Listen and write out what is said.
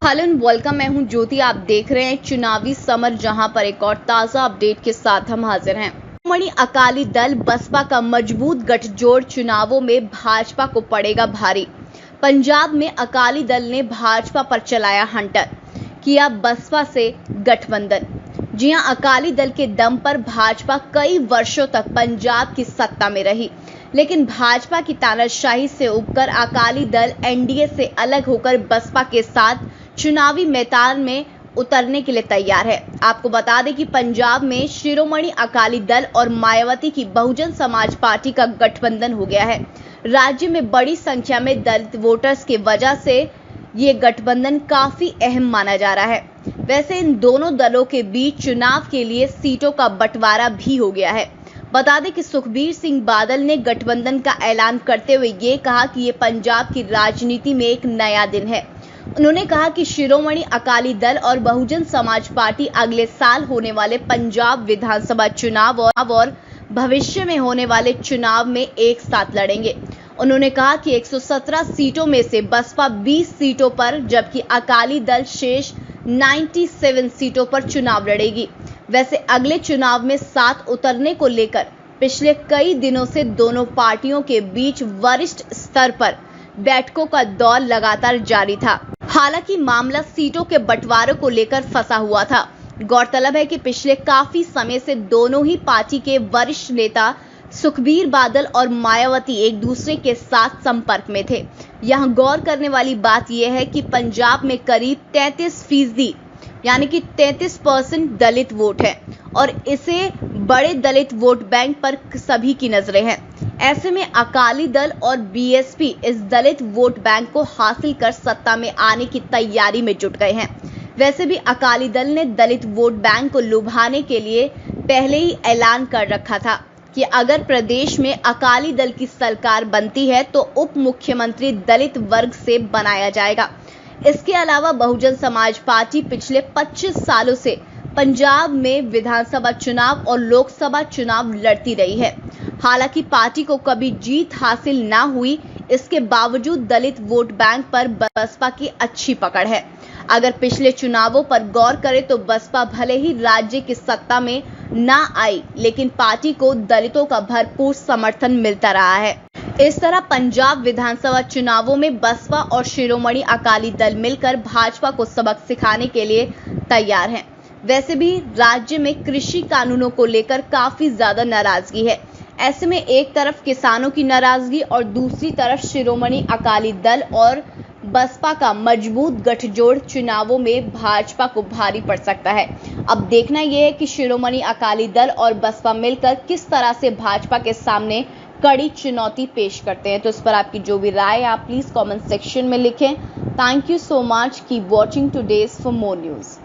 Hello and welcome. मैं हूं ज्योति। आप देख रहे हैं चुनावी समर, जहां पर एक और ताजा अपडेट के साथ हम हाजिर हैं। शिरोमणि अकाली दल बसपा का मजबूत गठजोड़ चुनावों में भाजपा को पड़ेगा भारी। पंजाब में अकाली दल ने भाजपा पर चलाया हंटर, किया बसपा से गठबंधन। जी हां, अकाली दल के दम पर भाजपा कई वर्षों तक पंजाब की सत्ता में रही, लेकिन भाजपा की तानाशाही से उबकर अकाली दल एनडीए से अलग होकर बसपा के साथ चुनावी मैदान में उतरने के लिए तैयार है। आपको बता दें कि पंजाब में शिरोमणि अकाली दल और मायावती की बहुजन समाज पार्टी का गठबंधन हो गया है। राज्य में बड़ी संख्या में दलित वोटर्स की वजह से ये गठबंधन काफी अहम माना जा रहा है। वैसे इन दोनों दलों के बीच चुनाव के लिए सीटों का बंटवारा भी हो गया है। बता दें कि सुखबीर सिंह बादल ने गठबंधन का ऐलान करते हुए ये कहा कि ये पंजाब की राजनीति में एक नया दिन है। उन्होंने कहा कि शिरोमणि अकाली दल और बहुजन समाज पार्टी अगले साल होने वाले पंजाब विधानसभा चुनाव और भविष्य में होने वाले चुनाव में एक साथ लड़ेंगे। उन्होंने कहा कि 117 सीटों में से बसपा 20 सीटों पर, जबकि अकाली दल शेष 97 सीटों पर चुनाव लड़ेगी। वैसे अगले चुनाव में साथ उतरने को लेकर पिछले कई दिनों से दोनों पार्टियों के बीच वरिष्ठ स्तर पर बैठकों का दौर लगातार जारी था। हालांकि मामला सीटों के बंटवारे को लेकर फंसा हुआ था। गौरतलब है कि पिछले काफी समय से दोनों ही पार्टी के वरिष्ठ नेता सुखबीर बादल और मायावती एक दूसरे के साथ संपर्क में थे। यहां गौर करने वाली बात यह है कि पंजाब में करीब 33% यानी कि 33% दलित वोट है और इसे बड़े दलित वोट बैंक पर सभी की नजरें हैं। ऐसे में अकाली दल और बीएसपी इस दलित वोट बैंक को हासिल कर सत्ता में आने की तैयारी में जुट गए हैं। वैसे भी अकाली दल ने दलित वोट बैंक को लुभाने के लिए पहले ही ऐलान कर रखा था कि अगर प्रदेश में अकाली दल की सरकार बनती है तो उप मुख्यमंत्री दलित वर्ग से बनाया जाएगा। इसके अलावा बहुजन समाज पार्टी पिछले 25 सालों से पंजाब में विधानसभा चुनाव और लोकसभा चुनाव लड़ती रही है। हालांकि पार्टी को कभी जीत हासिल ना हुई, इसके बावजूद दलित वोट बैंक पर बसपा की अच्छी पकड़ है। अगर पिछले चुनावों पर गौर करें तो बसपा भले ही राज्य की सत्ता में ना आई, लेकिन पार्टी को दलितों का भरपूर समर्थन मिलता रहा है। इस तरह पंजाब विधानसभा चुनावों में बसपा और शिरोमणि अकाली दल मिलकर भाजपा को सबक सिखाने के लिए तैयार हैं। वैसे भी राज्य में कृषि कानूनों को लेकर काफी ज्यादा नाराजगी है। ऐसे में एक तरफ किसानों की नाराजगी और दूसरी तरफ शिरोमणि अकाली दल और बसपा का मजबूत गठजोड़ चुनावों में भाजपा को भारी पड़ सकता है। अब देखना यह है कि शिरोमणि अकाली दल और बसपा मिलकर किस तरह से भाजपा के सामने कड़ी चुनौती पेश करते हैं। तो इस पर आपकी जो भी राय है आप प्लीज कमेंट सेक्शन में लिखें। Thank you so much. Keep watching today's for more news.